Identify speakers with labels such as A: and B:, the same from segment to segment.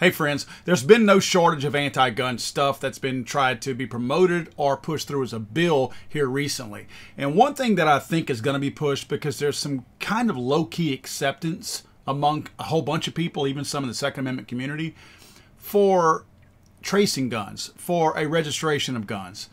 A: Hey friends, there's been no shortage of anti-gun stuff that's been tried to be promoted or pushed through as a bill here recently. And one thing that I think is going to be pushed, because there's some kind of low-key acceptance among a whole bunch of people, even some in the Second Amendment community, for tracing guns, for a registration of guns.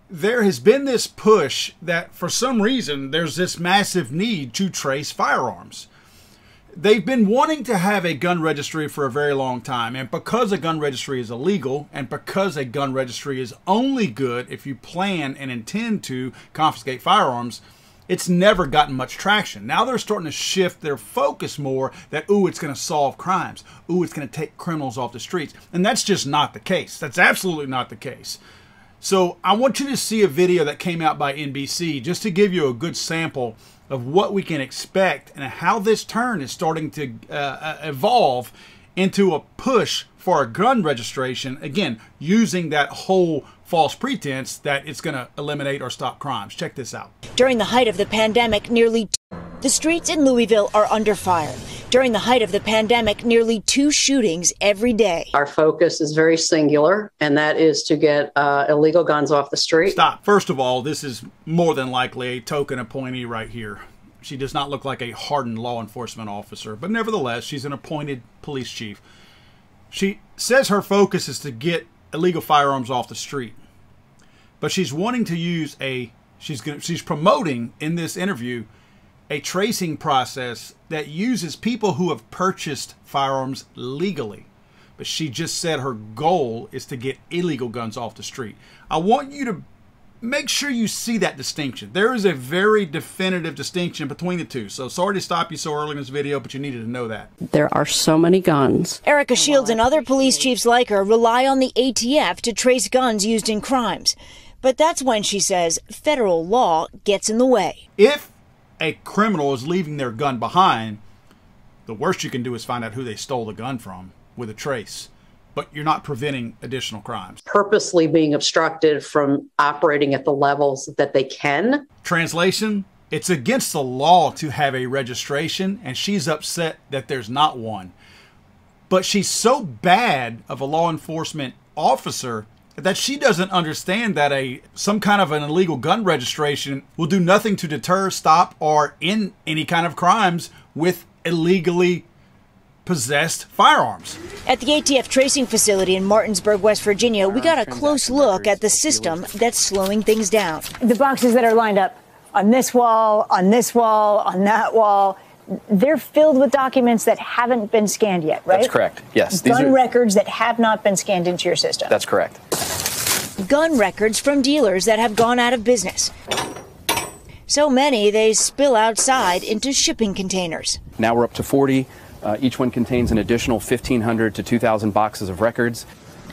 A: There has been this push that for some reason there's this massive need to trace firearms. They've been wanting to have a gun registry for a very long time, and because a gun registry is illegal, and because a gun registry is only good if you plan and intend to confiscate firearms, it's never gotten much traction. Now they're starting to shift their focus more that, ooh, it's going to solve crimes. Ooh, it's going to take criminals off the streets. And that's just not the case. That's absolutely not the case. So I want you to see a video that came out by NBC just to give you a good sample of what we can expect and how this turn is starting to evolve into a push for a gun registration, again, using that whole false pretense that it's going to eliminate or stop crimes. Check this out.
B: During the height of the pandemic, the streets in Louisville are under fire. During the height of the pandemic, nearly 2 shootings every day.
C: Our focus is very singular, and that is to get illegal guns off the street.
A: Stop. First of all, this is more than likely a token appointee right here. She does not look like a hardened law enforcement officer, but nevertheless, she's an appointed police chief. She says her focus is to get illegal firearms off the street, but she's wanting to use she's promoting in this interview a tracing process that uses people who have purchased firearms legally. But she just said her goal is to get illegal guns off the street. I want you to make sure you see that distinction. There is a very definitive distinction between the two. So sorry to stop you so early in this video, but you needed to know that.
D: There are so many guns.
B: Erica Shields and other police chiefs like her rely on the ATF to trace guns used in crimes. But that's when, she says, federal law gets in the way.
A: If a criminal is leaving their gun behind, the worst you can do is find out who they stole the gun from with a trace. But you're not preventing additional crimes.
C: Purposely being obstructed from operating at the levels that they can.
A: Translation, it's against the law to have a registration, and she's upset that there's not one. But she's so bad of a law enforcement officer that she doesn't understand that some kind of an illegal gun registration will do nothing to deter, stop, or end any kind of crimes with illegally possessed firearms.
B: At the ATF tracing facility in Martinsburg, West Virginia, we got a close look at the system that's slowing things down.
E: The boxes that are lined up on this wall, on this wall, on that wall, they're filled with documents that haven't been scanned yet, right?
F: That's correct, yes.
E: Gun records that have not been scanned into your system.
F: That's correct.
B: Gun records from dealers that have gone out of business. So many, they spill outside into shipping containers.
F: Now we're up to 40. Each one contains an additional 1,500 to 2,000 boxes of records.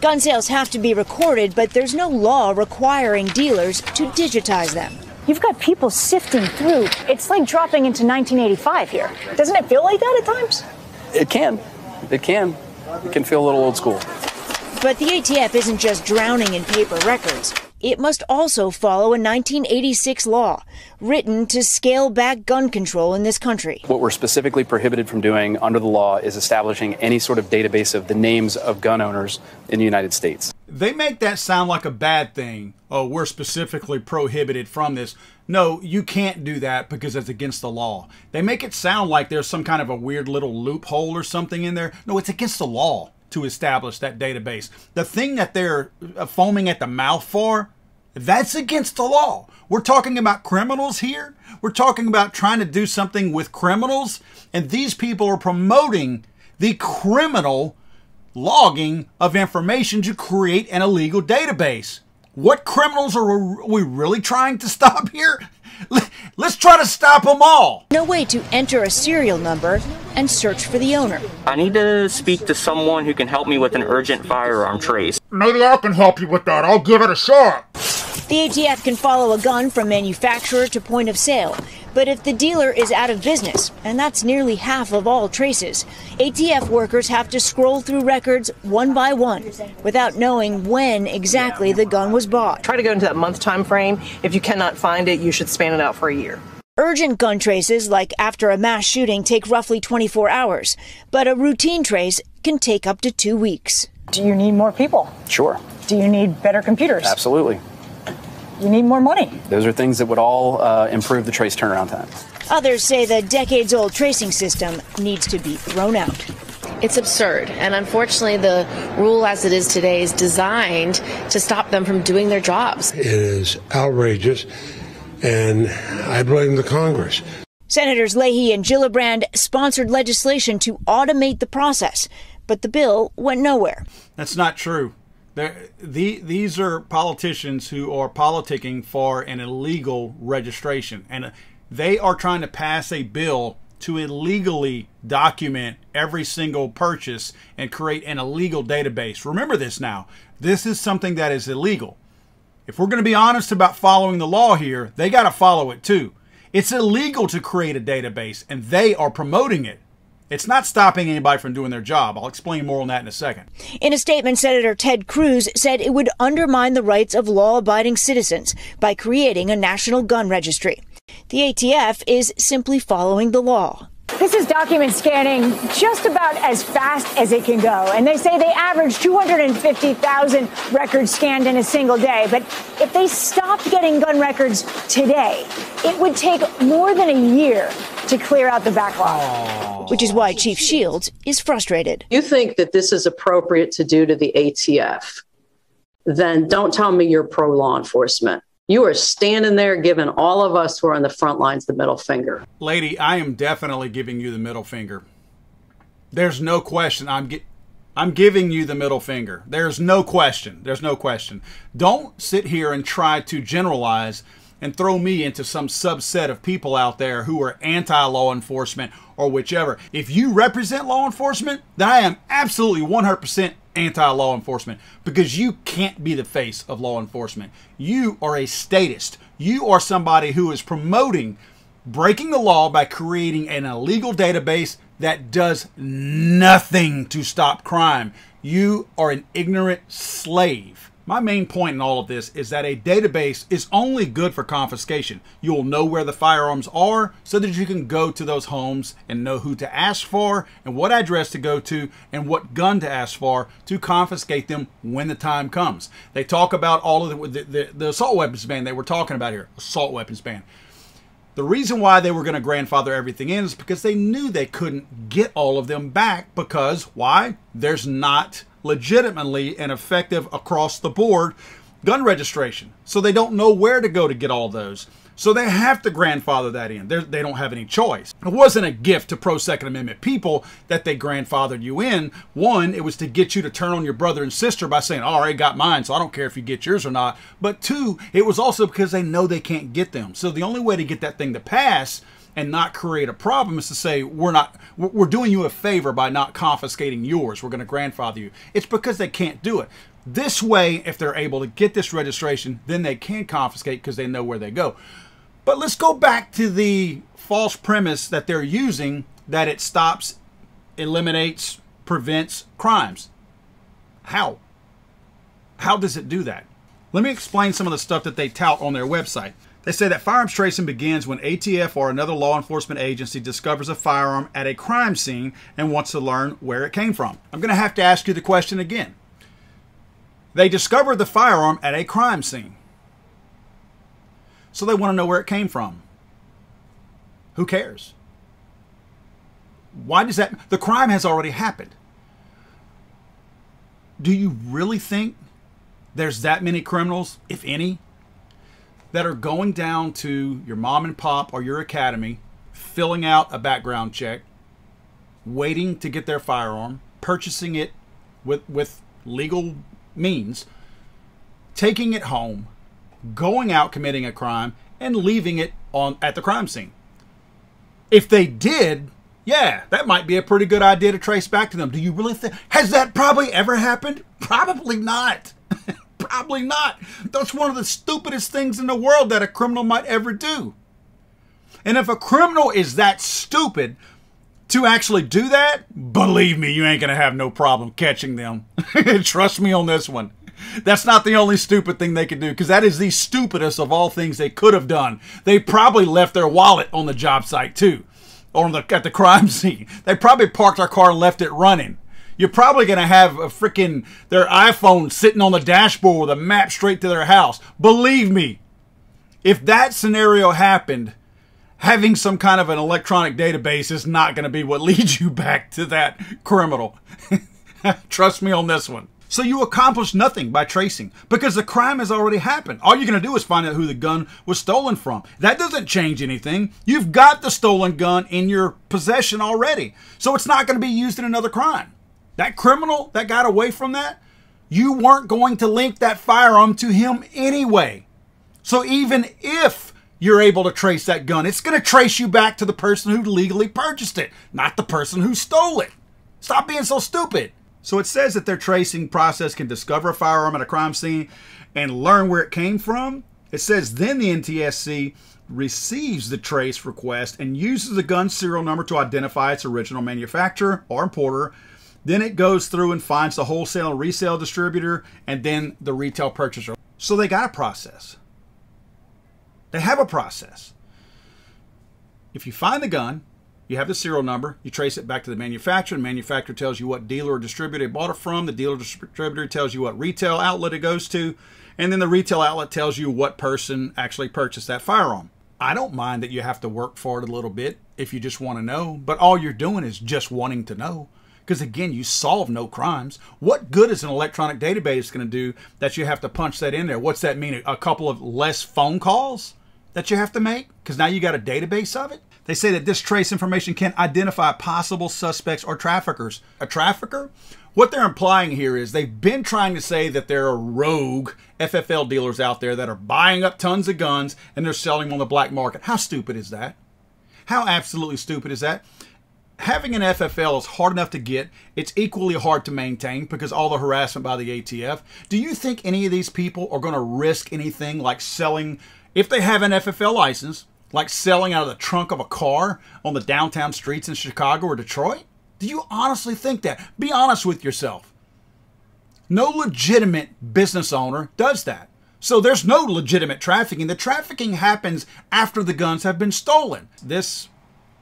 B: Gun sales have to be recorded, but there's no law requiring dealers to digitize them.
E: You've got people sifting through. It's like dropping into 1985 here. Doesn't it feel like that at times?
F: It can. It can. It can feel a little old school.
B: But the ATF isn't just drowning in paper records. It must also follow a 1986 law written to scale back gun control in this country.
F: What we're specifically prohibited from doing under the law is establishing any sort of database of the names of gun owners in the United States.
A: They make that sound like a bad thing. Oh, we're specifically prohibited from this. No, you can't do that because it's against the law. They make it sound like there's some kind of a weird little loophole or something in there. No, it's against the law to establish that database. The thing that they're foaming at the mouth for, that's against the law. We're talking about criminals here. We're talking about trying to do something with criminals, and these people are promoting the criminal logging of information to create an illegal database. What criminals are we really trying to stop here? Let's try to stop them all.
B: No way to enter a serial number and search for the owner.
G: I need to speak to someone who can help me with an urgent firearm trace.
A: Maybe I can help you with that. I'll give it a shot.
B: The ATF can follow a gun from manufacturer to point of sale, but if the dealer is out of business, and that's nearly half of all traces, ATF workers have to scroll through records one by one without knowing when exactly the gun was bought.
H: Try to go into that month time frame. If you cannot find it, you should span it out for a year.
B: Urgent gun traces, like after a mass shooting, take roughly 24 hours, but a routine trace can take up to 2 weeks.
E: Do you need more people?
F: Sure.
E: Do you need better computers?
F: Absolutely.
E: You need more money.
F: Those are things that would all improve the trace turnaround time.
B: Others say the decades-old tracing system needs to be thrown out.
I: It's absurd, and unfortunately the rule as it is today is designed to stop them from doing their jobs.
J: It is outrageous, and I blame the Congress.
B: Senators Leahy and Gillibrand sponsored legislation to automate the process, but the bill went nowhere.
A: That's not true. These are politicians who are politicking for an illegal registration, and they are trying to pass a bill to illegally document every single purchase and create an illegal database. Remember this now. This is something that is illegal. If we're going to be honest about following the law here, they got to follow it too. It's illegal to create a database, and they are promoting it. It's not stopping anybody from doing their job. I'll explain more on that in a second.
B: In a statement, Senator Ted Cruz said it would undermine the rights of law-abiding citizens by creating a national gun registry. The ATF is simply following the law.
E: This is document scanning just about as fast as it can go. And they say they average 250,000 records scanned in a single day. But if they stopped getting gun records today, it would take more than a year to clear out the backlog.
B: Which is why Chief Shields is frustrated.
C: You think that this is appropriate to do to the ATF, then don't tell me you're pro law enforcement. You are standing there giving all of us who are on the front lines the middle finger.
A: Lady, I am definitely giving you the middle finger. There's no question. I'm giving you the middle finger. There's no question. There's no question. Don't sit here and try to generalize and throw me into some subset of people out there who are anti-law enforcement or whichever. If you represent law enforcement, then I am absolutely 100% anti-law enforcement, because you can't be the face of law enforcement. You are a statist. You are somebody who is promoting breaking the law by creating an illegal database that does nothing to stop crime. You are an ignorant slave. My main point in all of this is that a database is only good for confiscation. You'll know where the firearms are so that you can go to those homes and know who to ask for and what address to go to and what gun to ask for to confiscate them when the time comes. They talk about all of the assault weapons ban they were talking about here, assault weapons ban. The reason why they were going to grandfather everything in is because they knew they couldn't get all of them back, because why? There's not legitimately and effective across the board gun registration. So they don't know where to go to get all those. So they have to grandfather that in. They don't have any choice. It wasn't a gift to pro-Second Amendment people that they grandfathered you in. One, it was to get you to turn on your brother and sister by saying, oh, I already got mine, so I don't care if you get yours or not. But two, it was also because they know they can't get them. So the only way to get that thing to pass and not create a problem is to say, we're doing you a favor by not confiscating yours. We're going to grandfather you. It's because they can't do it. This way, if they're able to get this registration, then they can confiscate because they know where they go. But let's go back to the false premise that they're using, that it stops, eliminates, prevents crimes. How? How does it do that? Let me explain some of the stuff that they tout on their website. They say that firearms tracing begins when ATF or another law enforcement agency discovers a firearm at a crime scene and wants to learn where it came from. I'm going to have to ask you the question again. They discovered the firearm at a crime scene. So they want to know where it came from. Who cares? Why does that? The crime has already happened. Do you really think there's that many criminals, if any, that are going down to your mom and pop or your academy, filling out a background check, waiting to get their firearm, purchasing it with legal means, taking it home, going out committing a crime, and leaving it at the crime scene? If they did, yeah, that might be a pretty good idea to trace back to them. Do you really think? Has that probably ever happened? Probably not. Probably not. That's one of the stupidest things in the world that a criminal might ever do. And if a criminal is that stupid to actually do that, believe me, you ain't going to have no problem catching them. Trust me on this one. That's not the only stupid thing they could do, because that is the stupidest of all things they could have done. They probably left their wallet on the job site too, or at the crime scene. They probably parked our car and left it running. You're probably going to have a freaking their iPhone sitting on the dashboard with a map straight to their house. Believe me, if that scenario happened, having some kind of an electronic database is not going to be what leads you back to that criminal. Trust me on this one. So you accomplish nothing by tracing because the crime has already happened. All you're going to do is find out who the gun was stolen from. That doesn't change anything. You've got the stolen gun in your possession already. So it's not going to be used in another crime. That criminal that got away from that, you weren't going to link that firearm to him anyway. So even if you're able to trace that gun, it's going to trace you back to the person who legally purchased it, not the person who stole it. Stop being so stupid. So it says that their tracing process can discover a firearm at a crime scene and learn where it came from. It says then the NTSC receives the trace request and uses the gun serial number to identify its original manufacturer or importer. Then it goes through and finds the wholesale and resale distributor and then the retail purchaser. So they got a process. They have a process. If you find the gun, you have the serial number, you trace it back to the manufacturer. The manufacturer tells you what dealer or distributor they bought it from. The dealer or distributor tells you what retail outlet it goes to. And then the retail outlet tells you what person actually purchased that firearm. I don't mind that you have to work for it a little bit if you just want to know. But all you're doing is just wanting to know. Because again, you solve no crimes. What good is an electronic database going to do that you have to punch that in there? What's that mean? A couple of less phone calls that you have to make? Because now you got a database of it? They say that this trace information can identify possible suspects or traffickers. A trafficker? What they're implying here is they've been trying to say that there are rogue FFL dealers out there that are buying up tons of guns and they're selling them on the black market. How stupid is that? How absolutely stupid is that? Having an FFL is hard enough to get. It's equally hard to maintain because all the harassment by the ATF. Do you think any of these people are going to risk anything like selling, if they have an FFL license, like selling out of the trunk of a car on the downtown streets in Chicago or Detroit? Do you honestly think that? Be honest with yourself. No legitimate business owner does that. So there's no legitimate trafficking. The trafficking happens after the guns have been stolen. This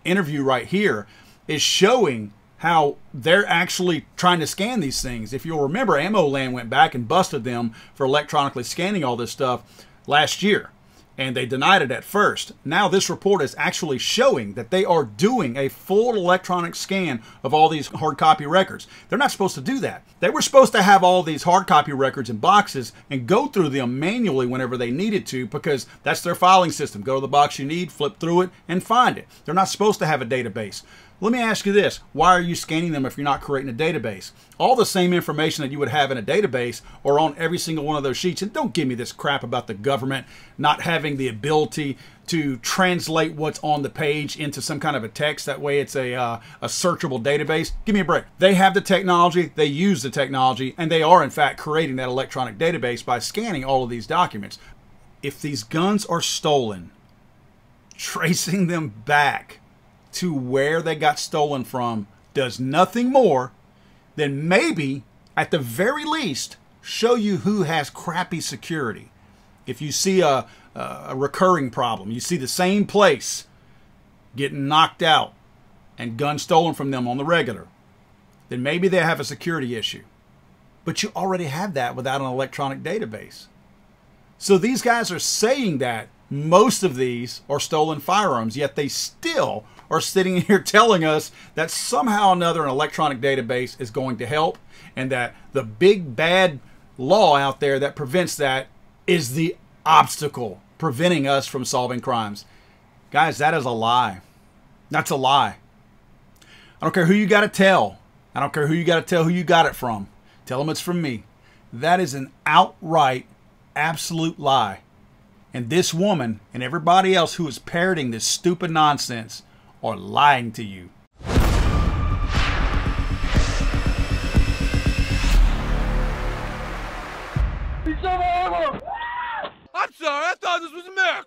A: interview right here is showing how they're actually trying to scan these things. If you'll remember, AmmoLand went back and busted them for electronically scanning all this stuff last year. And they denied it at first. Now this report is actually showing that they are doing a full electronic scan of all these hard copy records. They're not supposed to do that. They were supposed to have all these hard copy records in boxes and go through them manually whenever they needed to because that's their filing system. Go to the box you need, flip through it, and find it. They're not supposed to have a database. Let me ask you this. Why are you scanning them if you're not creating a database? All the same information that you would have in a database are on every single one of those sheets. And don't give me this crap about the government not having the ability to translate what's on the page into some kind of a text. That way it's a searchable database. Give me a break. They have the technology, they use the technology, and they are in fact creating that electronic database by scanning all of these documents. If these guns are stolen, tracing them back to where they got stolen from does nothing more than maybe, at the very least, show you who has crappy security. If you see a recurring problem, you see the same place getting knocked out and guns stolen from them on the regular, then maybe they have a security issue. But you already have that without an electronic database. So these guys are saying that most of these are stolen firearms, yet they still are sitting here telling us that somehow or another an electronic database is going to help and that the big bad law out there that prevents that is the obstacle preventing us from solving crimes. Guys, that is a lie. That's a lie. I don't care who you got to tell. I don't care who you got to tell who you got it from. Tell them it's from me. That is an outright, absolute lie. And this woman and everybody else who is parroting this stupid nonsense are lying to you.
K: I'm sorry, I thought this was America.